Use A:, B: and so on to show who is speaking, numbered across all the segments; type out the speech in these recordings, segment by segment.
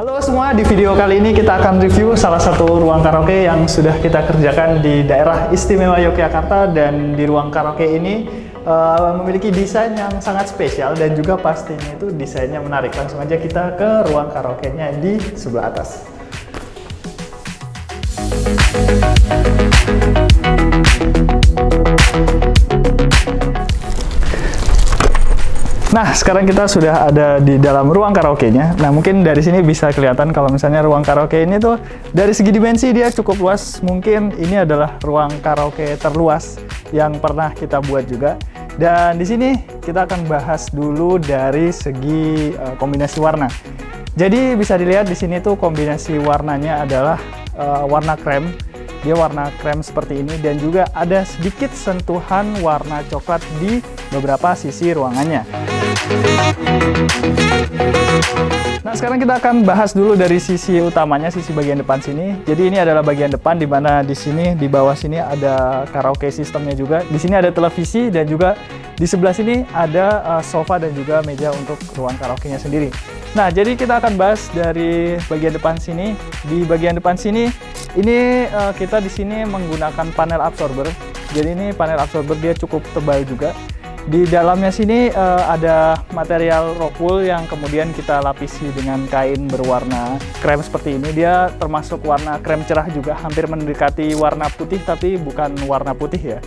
A: Halo semua, di video kali ini kita akan review salah satu ruang karaoke yang sudah kita kerjakan di daerah istimewa Yogyakarta. Dan di ruang karaoke ini memiliki desain yang sangat spesial dan juga pastinya itu desainnya menarik. Langsung aja kita ke ruang karaoke-nya di sebelah atas. Nah, sekarang kita sudah ada di dalam ruang karaoke-nya. Nah, mungkin dari sini bisa kelihatan kalau misalnya ruang karaoke ini tuh dari segi dimensi dia cukup luas. Mungkin ini adalah ruang karaoke terluas yang pernah kita buat juga. Dan di sini kita akan bahas dulu dari segi kombinasi warna. Jadi bisa dilihat di sini tuh kombinasi warnanya adalah warna krem. Dia warna krem seperti ini dan juga ada sedikit sentuhan warna coklat di beberapa sisi ruangannya. Nah, sekarang kita akan bahas dulu dari sisi utamanya, sisi bagian depan sini. Jadi ini adalah bagian depan di mana di sini di bawah sini ada karaoke sistemnya juga. Di sini ada televisi dan juga di sebelah sini ada sofa dan juga meja untuk ruang karaoke-nya sendiri. Nah, jadi kita akan bahas dari bagian depan sini. Di bagian depan sini ini kita di sini menggunakan panel absorber. Jadi ini panel absorber dia cukup tebal juga. Di dalamnya sini ada material rock wool yang kemudian kita lapisi dengan kain berwarna krem seperti ini. Dia termasuk warna krem cerah juga, hampir mendekati warna putih tapi bukan warna putih ya.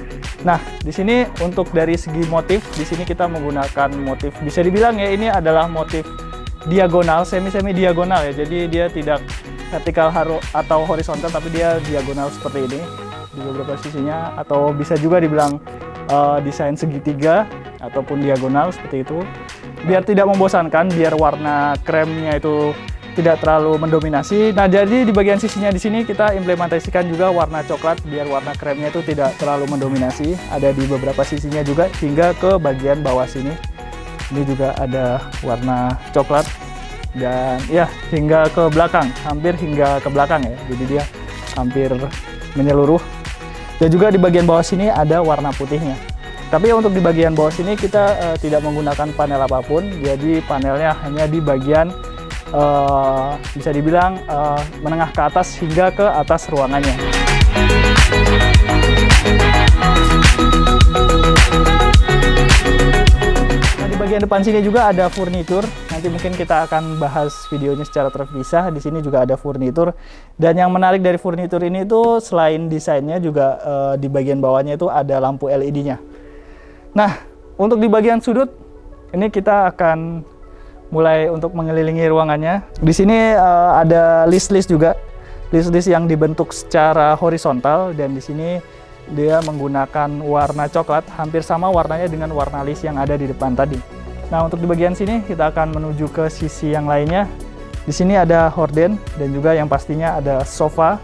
A: Nah, di sini untuk dari segi motif, di sini kita menggunakan motif bisa dibilang ya ini adalah motif diagonal, semi diagonal ya. Jadi dia tidak vertikal atau horizontal tapi dia diagonal seperti ini di beberapa sisinya, atau bisa juga dibilang desain segitiga ataupun diagonal seperti itu, biar tidak membosankan, biar warna kremnya itu tidak terlalu mendominasi. Nah, jadi di bagian sisinya di sini kita implementasikan juga warna coklat biar warna kremnya itu tidak terlalu mendominasi. Ada di beberapa sisinya juga hingga ke bagian bawah sini. Ini juga ada warna coklat dan ya hingga ke belakang, hampir hingga ke belakang ya. Jadi dia hampir menyeluruh. Dan juga di bagian bawah sini ada warna putihnya. Tapi untuk di bagian bawah sini kita tidak menggunakan panel apapun. Jadi panelnya hanya di bagian bisa dibilang menengah ke atas hingga ke atas ruangannya. Nah, di bagian depan sini juga ada furnitur. Nanti mungkin kita akan bahas videonya secara terpisah. Di sini juga ada furnitur. Dan yang menarik dari furnitur ini tuh selain desainnya juga di bagian bawahnya itu ada lampu LED-nya. Nah, untuk di bagian sudut ini kita akan mulai untuk mengelilingi ruangannya. Di sini ada list-list juga, list-list yang dibentuk secara horizontal dan di sini dia menggunakan warna coklat, hampir sama warnanya dengan warna list yang ada di depan tadi. Nah, untuk di bagian sini kita akan menuju ke sisi yang lainnya. Di sini ada horden dan juga yang pastinya ada sofa.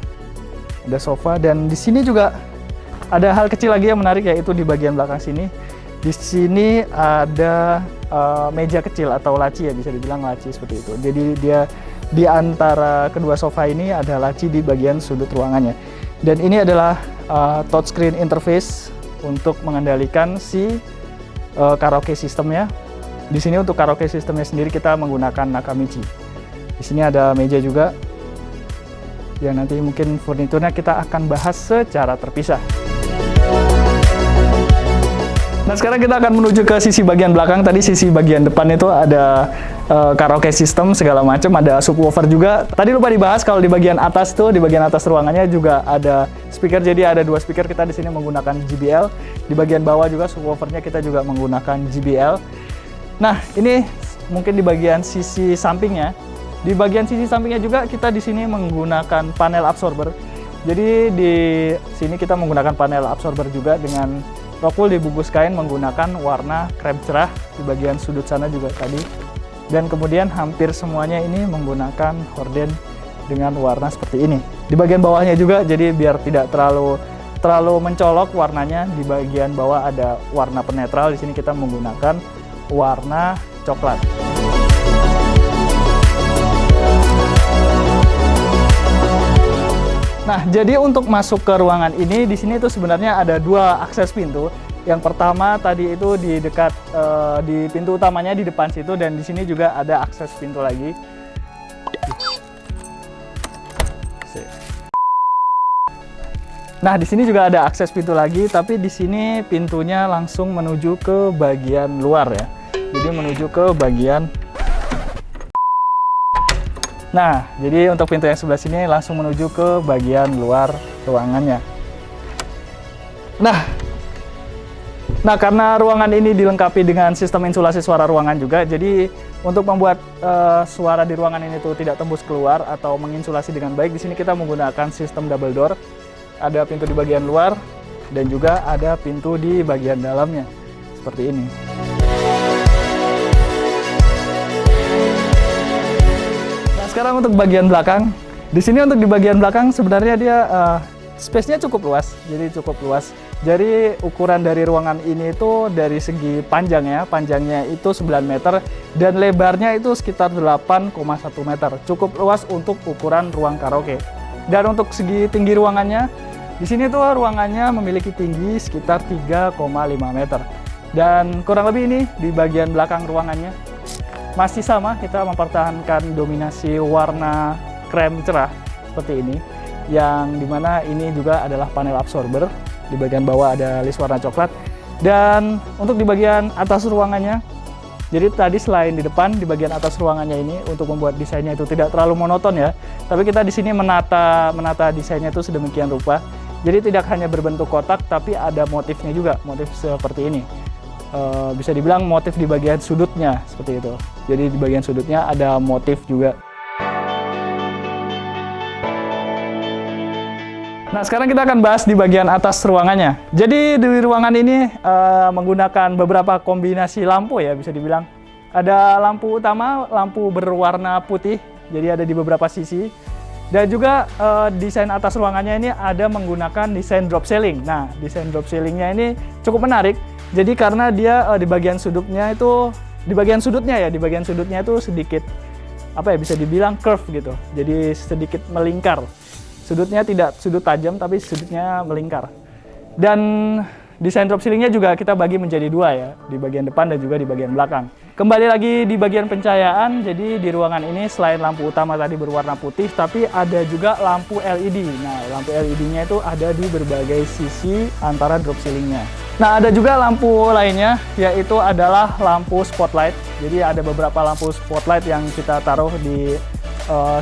A: Ada sofa dan di sini juga ada hal kecil lagi yang menarik, yaitu di bagian belakang sini. Di sini ada meja kecil atau laci ya, bisa dibilang laci seperti itu. Jadi dia di antara kedua sofa ini ada laci di bagian sudut ruangannya. Dan ini adalah touchscreen interface untuk mengendalikan si karaoke sistemnya. Di sini untuk karaoke sistemnya sendiri kita menggunakan Nakamichi. Di sini ada meja juga. Ya, nanti mungkin furniturnya kita akan bahas secara terpisah. Nah, sekarang kita akan menuju ke sisi bagian belakang. Tadi sisi bagian depan itu ada karaoke system segala macam, ada subwoofer juga. Tadi lupa dibahas kalau di bagian atas tuh, di bagian atas ruangannya juga ada speaker. Jadi ada dua speaker, kita di sini menggunakan JBL. Di bagian bawah juga subwoofernya kita juga menggunakan JBL. Nah, ini mungkin di bagian sisi sampingnya. Di bagian sisi sampingnya juga kita di sini menggunakan panel absorber. Jadi di sini kita menggunakan panel absorber juga dengan rock wool dibungkus kain menggunakan warna krem cerah di bagian sudut sana juga tadi. Dan kemudian hampir semuanya ini menggunakan horden dengan warna seperti ini. Di bagian bawahnya juga, jadi biar tidak terlalu mencolok warnanya, di bagian bawah ada warna penetral. Di sini kita menggunakan warna coklat. Nah, jadi untuk masuk ke ruangan ini, di sini itu sebenarnya ada dua akses pintu. Yang pertama tadi itu di dekat di pintu utamanya di depan situ, dan di sini juga ada akses pintu lagi. Nah, di sini juga ada akses pintu lagi, tapi di sini pintunya langsung menuju ke bagian luar ya. Jadi menuju ke bagian. Nah, jadi untuk pintu yang sebelah sini langsung menuju ke bagian luar ruangannya. Nah, karena ruangan ini dilengkapi dengan sistem insulasi suara ruangan juga, jadi untuk membuat suara di ruangan ini tuh tidak tembus keluar atau menginsulasi dengan baik, di sini kita menggunakan sistem double door. Ada pintu di bagian luar dan juga ada pintu di bagian dalamnya, seperti ini. Sekarang untuk bagian belakang. Di sini untuk di bagian belakang sebenarnya dia space-nya cukup luas. Jadi cukup luas. Jadi ukuran dari ruangan ini itu dari segi panjangnya itu 9 meter dan lebarnya itu sekitar 8,1 meter. Cukup luas untuk ukuran ruang karaoke. Dan untuk segi tinggi ruangannya, di sini tuh ruangannya memiliki tinggi sekitar 3,5 meter. Dan kurang lebih ini di bagian belakang ruangannya masih sama, kita mempertahankan dominasi warna krem cerah seperti ini, yang dimana ini juga adalah panel absorber. Di bagian bawah ada list warna coklat. Dan untuk di bagian atas ruangannya, jadi tadi selain di depan, di bagian atas ruangannya ini untuk membuat desainnya itu tidak terlalu monoton ya, tapi kita di sini menata desainnya itu sedemikian rupa. Jadi tidak hanya berbentuk kotak, tapi ada motifnya juga, motif seperti ini. Bisa dibilang motif di bagian sudutnya seperti itu. Jadi di bagian sudutnya ada motif juga. Nah, sekarang kita akan bahas di bagian atas ruangannya. Jadi di ruangan ini menggunakan beberapa kombinasi lampu ya, bisa dibilang. Ada lampu utama, lampu berwarna putih, jadi ada di beberapa sisi. Dan juga desain atas ruangannya ini ada menggunakan desain drop ceiling. Nah, desain drop ceilingnya ini cukup menarik. Jadi karena dia di bagian sudutnya itu sedikit bisa dibilang curve gitu. Jadi sedikit melingkar. Sudutnya tidak sudut tajam, tapi sudutnya melingkar. Dan desain drop ceilingnya juga kita bagi menjadi dua ya, di bagian depan dan juga di bagian belakang. Kembali lagi di bagian pencahayaan, jadi di ruangan ini selain lampu utama tadi berwarna putih, tapi ada juga lampu LED. Nah, lampu LED-nya itu ada di berbagai sisi antara drop ceilingnya. Nah, ada juga lampu lainnya, yaitu adalah lampu spotlight. Jadi ada beberapa lampu spotlight yang kita taruh di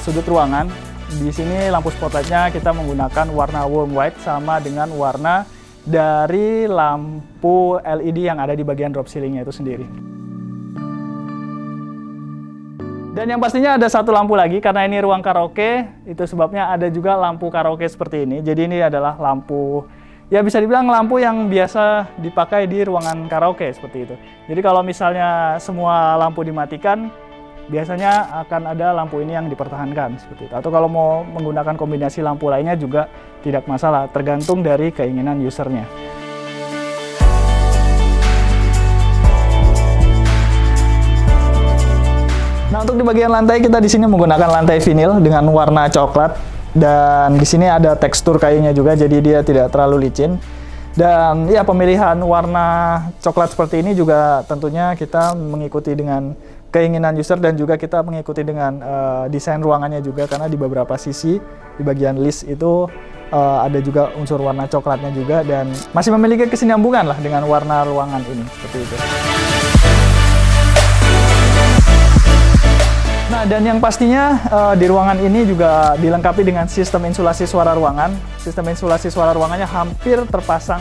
A: sudut ruangan. Di sini lampu spotlightnya kita menggunakan warna warm white sama dengan warna dari lampu LED yang ada di bagian drop ceilingnya itu sendiri. Dan yang pastinya ada satu lampu lagi, karena ini ruang karaoke, itu sebabnya ada juga lampu karaoke seperti ini. Jadi ini adalah lampu, ya bisa dibilang lampu yang biasa dipakai di ruangan karaoke seperti itu. Jadi kalau misalnya semua lampu dimatikan, biasanya akan ada lampu ini yang dipertahankan seperti itu. Atau kalau mau menggunakan kombinasi lampu lainnya juga tidak masalah, tergantung dari keinginan usernya. Nah, untuk di bagian lantai kita di sini menggunakan lantai vinil dengan warna coklat, dan di sini ada tekstur kayunya juga, jadi dia tidak terlalu licin. Dan ya, pemilihan warna coklat seperti ini juga tentunya kita mengikuti dengan keinginan user, dan juga kita mengikuti dengan desain ruangannya juga, karena di beberapa sisi di bagian list itu ada juga unsur warna coklatnya juga, dan masih memiliki kesinambungan lah dengan warna ruangan ini seperti itu. Nah, dan yang pastinya di ruangan ini juga dilengkapi dengan sistem insulasi suara ruangan. Sistem insulasi suara ruangannya hampir terpasang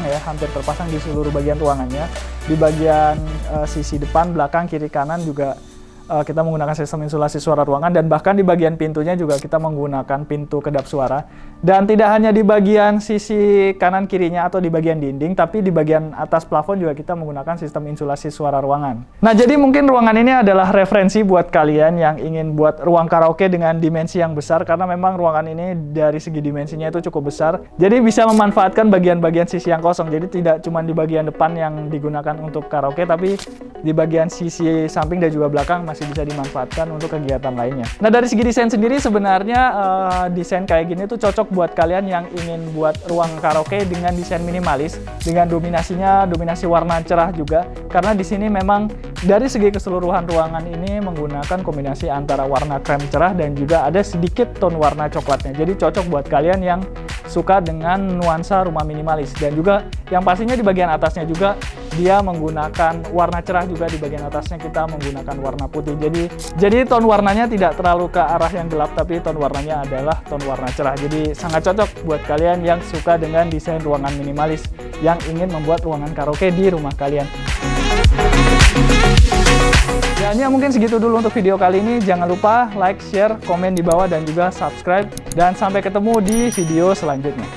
A: di seluruh bagian ruangannya. Di bagian sisi depan, belakang, kiri, kanan juga kita menggunakan sistem insulasi suara ruangan, dan bahkan di bagian pintunya juga kita menggunakan pintu kedap suara. Dan tidak hanya di bagian sisi kanan kirinya atau di bagian dinding, tapi di bagian atas plafon juga kita menggunakan sistem insulasi suara ruangan. Nah, jadi mungkin ruangan ini adalah referensi buat kalian yang ingin buat ruang karaoke dengan dimensi yang besar, karena memang ruangan ini dari segi dimensinya itu cukup besar. Jadi bisa memanfaatkan bagian-bagian sisi yang kosong. Jadi tidak cuma di bagian depan yang digunakan untuk karaoke, tapi di bagian sisi samping dan juga belakang masih bisa dimanfaatkan untuk kegiatan lainnya. Nah, dari segi desain sendiri sebenarnya desain kayak gini tuh cocok buat kalian yang ingin buat ruang karaoke dengan desain minimalis, dengan dominasi warna cerah juga, karena di sini memang dari segi keseluruhan ruangan ini menggunakan kombinasi antara warna krem cerah dan juga ada sedikit tone warna coklatnya. Jadi cocok buat kalian yang suka dengan nuansa rumah minimalis. Dan juga yang pastinya di bagian atasnya juga dia menggunakan warna cerah, juga di bagian atasnya kita menggunakan warna putih. Jadi ton warnanya tidak terlalu ke arah yang gelap, tapi ton warnanya adalah ton warna cerah. Jadi sangat cocok buat kalian yang suka dengan desain ruangan minimalis, yang ingin membuat ruangan karaoke di rumah kalian. Dan ya mungkin segitu dulu untuk video kali ini. Jangan lupa like, share, komen di bawah, dan juga subscribe. Dan sampai ketemu di video selanjutnya.